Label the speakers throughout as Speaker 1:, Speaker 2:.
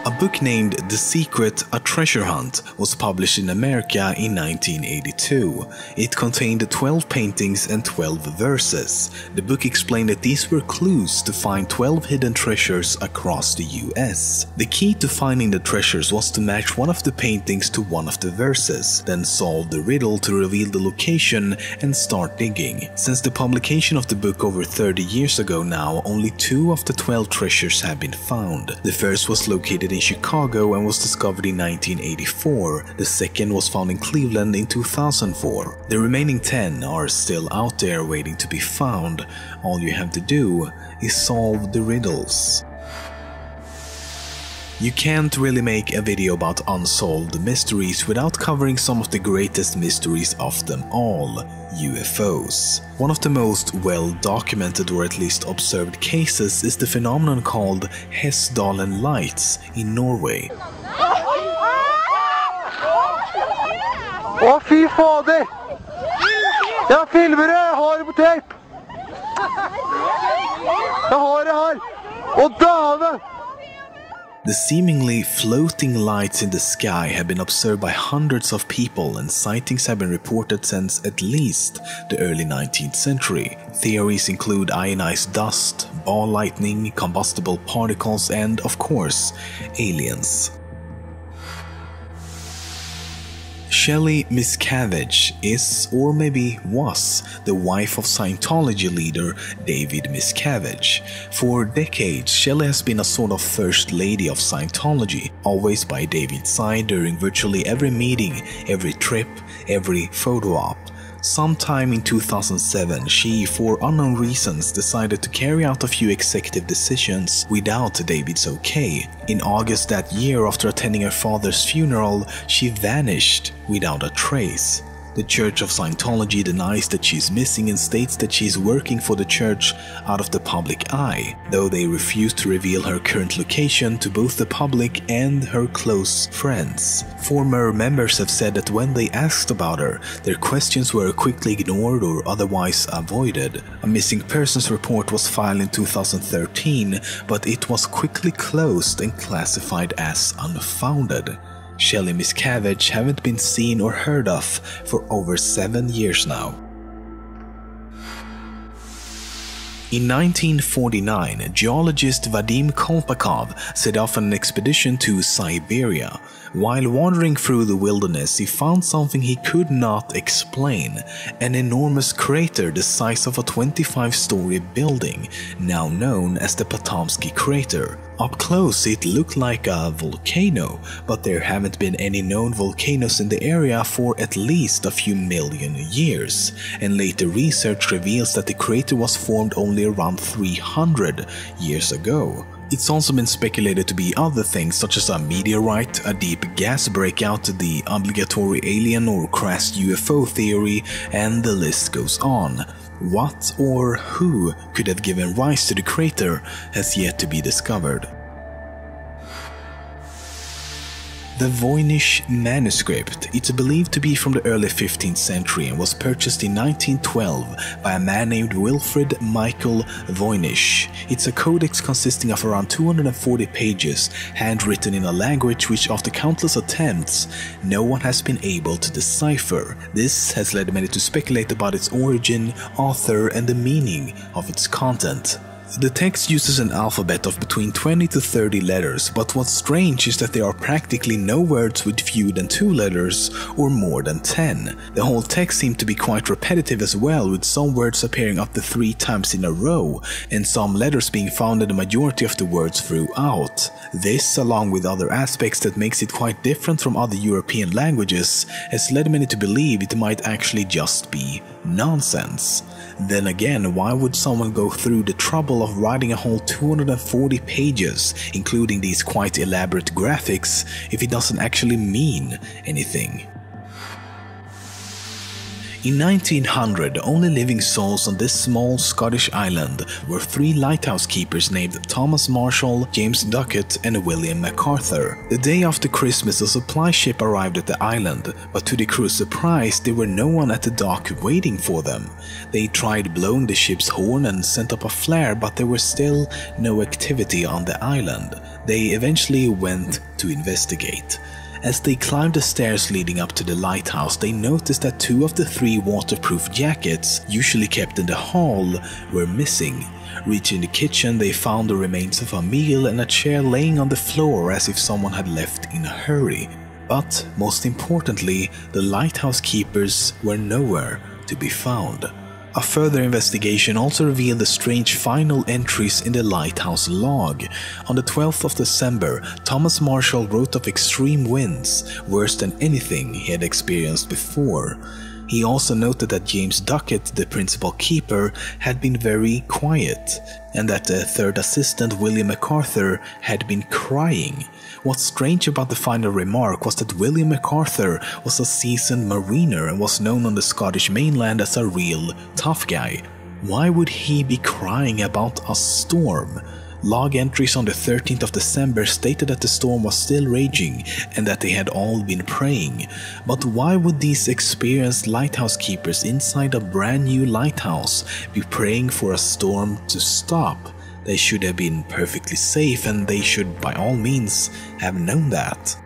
Speaker 1: A book named The Secret, A Treasure Hunt was published in America in 1982. It contained 12 paintings and 12 verses. The book explained that these were clues to find 12 hidden treasures across the US. The key to finding the treasures was to match one of the paintings to one of the verses, then solve the riddle to reveal the location and start digging. Since the publication of the book over 30 years ago now, only 2 of the 12 treasures have been found. The first was located in Chicago and was discovered in 1984. The second was found in Cleveland in 2004. The remaining 10 are still out there waiting to be found. All you have to do is solve the riddles. You can't really make a video about unsolved mysteries without covering some of the greatest mysteries of them all: UFOs. One of the most well-documented or at least observed cases is the phenomenon called Hessdalen Lights in Norway.
Speaker 2: Å, fy fader! Jeg filmer det! Jeg har det på tape! Jeg har det her! Å, dæven!
Speaker 1: The seemingly floating lights in the sky have been observed by hundreds of people, and sightings have been reported since at least the early 19th century. Theories include ionized dust, ball lightning, combustible particles, and, of course, aliens. Shelley Miscavige is, or maybe was, the wife of Scientology leader David Miscavige. For decades, Shelley has been a sort of first lady of Scientology, always by David's side during virtually every meeting, every trip, every photo op. Sometime in 2007, she, for unknown reasons, decided to carry out a few executive decisions without David's okay. In August that year, after attending her father's funeral, she vanished without a trace. The Church of Scientology denies that she's missing and states that she's working for the church out of the public eye, though they refuse to reveal her current location to both the public and her close friends. Former members have said that when they asked about her, their questions were quickly ignored or otherwise avoided. A missing persons report was filed in 2013, but it was quickly closed and classified as unfounded. Shelley Miscavige haven't been seen or heard of for over 7 years now. In 1949, geologist Vadim Kolpakov set off on an expedition to Siberia. While wandering through the wilderness, he found something he could not explain: an enormous crater the size of a 25-story building, now known as the Potomsky Crater. Up close, it looked like a volcano, but there haven't been any known volcanoes in the area for at least a few million years, and later research reveals that the crater was formed only around 300 years ago. It's also been speculated to be other things, such as a meteorite, a deep gas breakout, the obligatory alien or crashed UFO theory, and the list goes on. What or who could have given rise to the crater has yet to be discovered. The Voynich manuscript. It's believed to be from the early 15th century and was purchased in 1912 by a man named Wilfrid Michael Voynich. It's a codex consisting of around 240 pages, handwritten in a language which, after countless attempts, no one has been able to decipher. This has led many to speculate about its origin, author, and the meaning of its content. The text uses an alphabet of between 20 to 30 letters, but what's strange is that there are practically no words with fewer than 2 letters or more than 10. The whole text seemed to be quite repetitive as well, with some words appearing up to 3 times in a row, and some letters being found in the majority of the words throughout. This, along with other aspects that makes it quite different from other European languages, has led many to believe it might actually just be nonsense. Then again, why would someone go through the trouble of writing a whole 240 pages, including these quite elaborate graphics, if it doesn't actually mean anything? In 1900, only living souls on this small Scottish island were 3 lighthouse keepers named Thomas Marshall, James Duckett and William MacArthur. The day after Christmas, a supply ship arrived at the island, but to the crew's surprise, there were no one at the dock waiting for them. They tried blowing the ship's horn and sent up a flare, but there was still no activity on the island. They eventually went to investigate. As they climbed the stairs leading up to the lighthouse, they noticed that 2 of the 3 waterproof jackets, usually kept in the hall, were missing. Reaching the kitchen, they found the remains of a meal and a chair laying on the floor as if someone had left in a hurry. But, most importantly, the lighthouse keepers were nowhere to be found. A further investigation also revealed the strange final entries in the lighthouse log. On the 12th of December, Thomas Marshall wrote of extreme winds, worse than anything he had experienced before. He also noted that James Duckett, the principal keeper, had been very quiet, and that the 3rd assistant William MacArthur had been crying. What's strange about the final remark was that William MacArthur was a seasoned mariner and was known on the Scottish mainland as a real tough guy. Why would he be crying about a storm? Log entries on the 13th of December stated that the storm was still raging and that they had all been praying. But why would these experienced lighthouse keepers inside a brand new lighthouse be praying for a storm to stop? They should have been perfectly safe, and they should by all means have known that.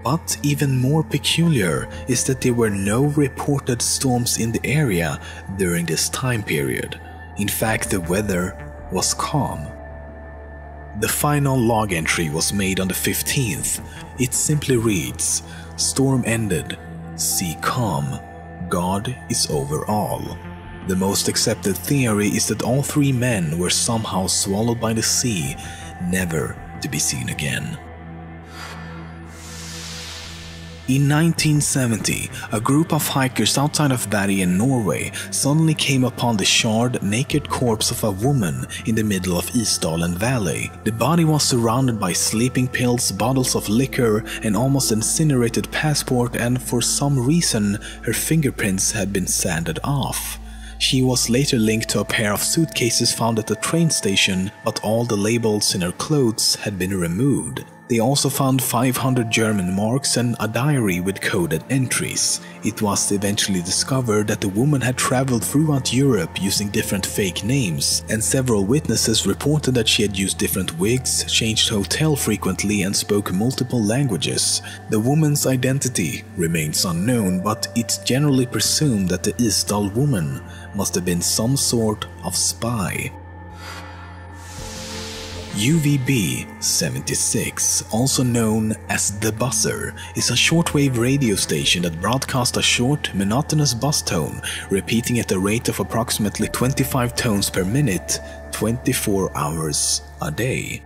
Speaker 1: But even more peculiar is that there were no reported storms in the area during this time period. In fact, the weather was calm. The final log entry was made on the 15th. It simply reads, "Storm ended, sea calm, God is over all." The most accepted theory is that all 3 men were somehow swallowed by the sea, never to be seen again. In 1970, a group of hikers outside of Bergen, Norway, suddenly came upon the charred, naked corpse of a woman in the middle of Isdalen Valley. The body was surrounded by sleeping pills, bottles of liquor, and almost incinerated passport, and for some reason, her fingerprints had been sanded off. She was later linked to a pair of suitcases found at the train station, but all the labels in her clothes had been removed. They also found 500 German marks and a diary with coded entries. It was eventually discovered that the woman had traveled throughout Europe using different fake names, and several witnesses reported that she had used different wigs, changed hotel frequently, and spoke multiple languages. The woman's identity remains unknown, but it's generally presumed that the Isdal woman must have been some sort of spy. UVB-76, also known as the Buzzer, is a shortwave radio station that broadcasts a short, monotonous buzz tone, repeating at a rate of approximately 25 tones per minute, 24 hours a day.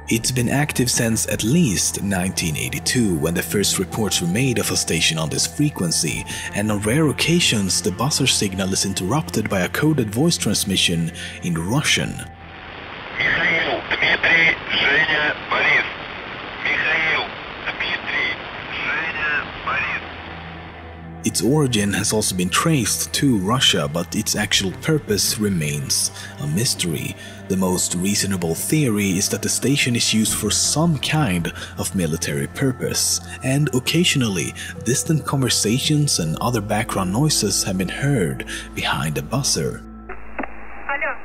Speaker 1: It's been active since at least 1982, when the first reports were made of a station on this frequency, and on rare occasions the buzzer signal is interrupted by a coded voice transmission in Russian. Mikhail, Dmitry, Zhenya, Boris. Mikhail, Dmitry, Zhenya, Boris. Its origin has also been traced to Russia, but its actual purpose remains a mystery. The most reasonable theory is that the station is used for some kind of military purpose, and occasionally distant conversations and other background noises have been heard behind the buzzer.
Speaker 3: Алло,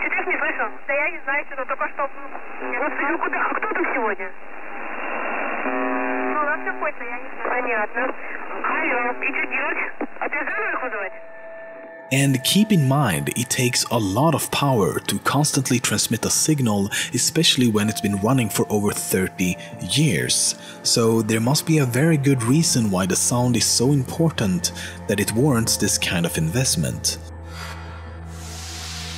Speaker 3: что-то не слышал. Да я не знаю, что-то только что... Господи, куда? Кто ты сегодня? Ну, нас какой-то, я не знаю. Понятно. Алло, и что делать? А ты заново их вызывать?
Speaker 1: And keep in mind, it takes a lot of power to constantly transmit a signal, especially when it's been running for over 30 years. So there must be a very good reason why the sound is so important that it warrants this kind of investment.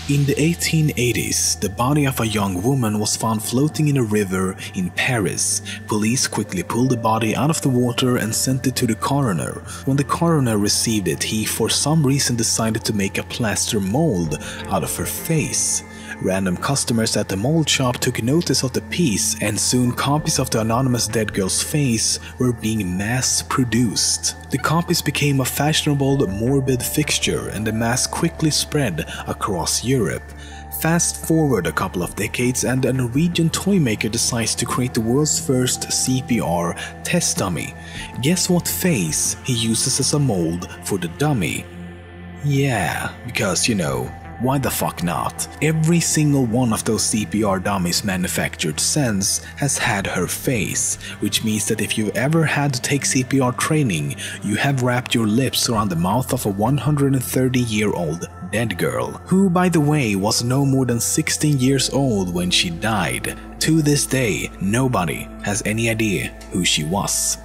Speaker 1: In the 1880s, the body of a young woman was found floating in a river in Paris. Police quickly pulled the body out of the water and sent it to the coroner. When the coroner received it, he for some reason decided to make a plaster mold out of her face. Random customers at the mold shop took notice of the piece, and soon copies of the anonymous dead girl's face were being mass-produced. The copies became a fashionable, morbid fixture, and the mass quickly spread across Europe. Fast forward a couple of decades and a Norwegian toy maker decides to create the world's first CPR test dummy. Guess what face he uses as a mold for the dummy? Yeah, because why the fuck not? Every single one of those CPR dummies manufactured since has had her face, which means that if you've ever had to take CPR training, you have wrapped your lips around the mouth of a 130-year-old dead girl, who by the way was no more than 16 years old when she died. To this day, nobody has any idea who she was.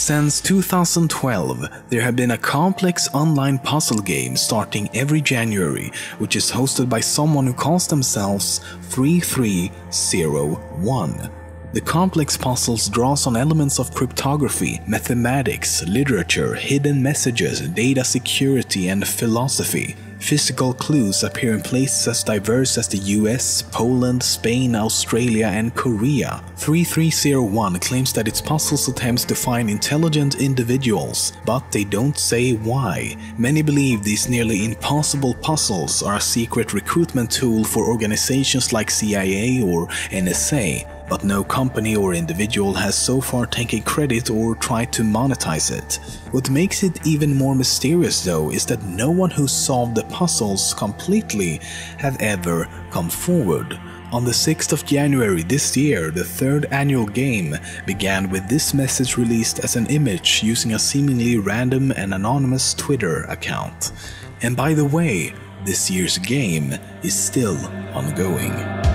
Speaker 1: Since 2012, there have been a complex online puzzle game starting every January, which is hosted by someone who calls themselves 3301. The complex puzzles draws on elements of cryptography, mathematics, literature, hidden messages, data security, and philosophy. Physical clues appear in places as diverse as the US, Poland, Spain, Australia, and Korea. 3301 claims that its puzzles attempts to find intelligent individuals, but they don't say why. Many believe these nearly impossible puzzles are a secret recruitment tool for organizations like CIA or NSA, but no company or individual has so far taken credit or tried to monetize it. What makes it even more mysterious though is that no one who solved the puzzles completely have ever come forward. On the 6th of January this year, the third annual game began with this message released as an image using a seemingly random and anonymous Twitter account. And by the way, this year's game is still ongoing.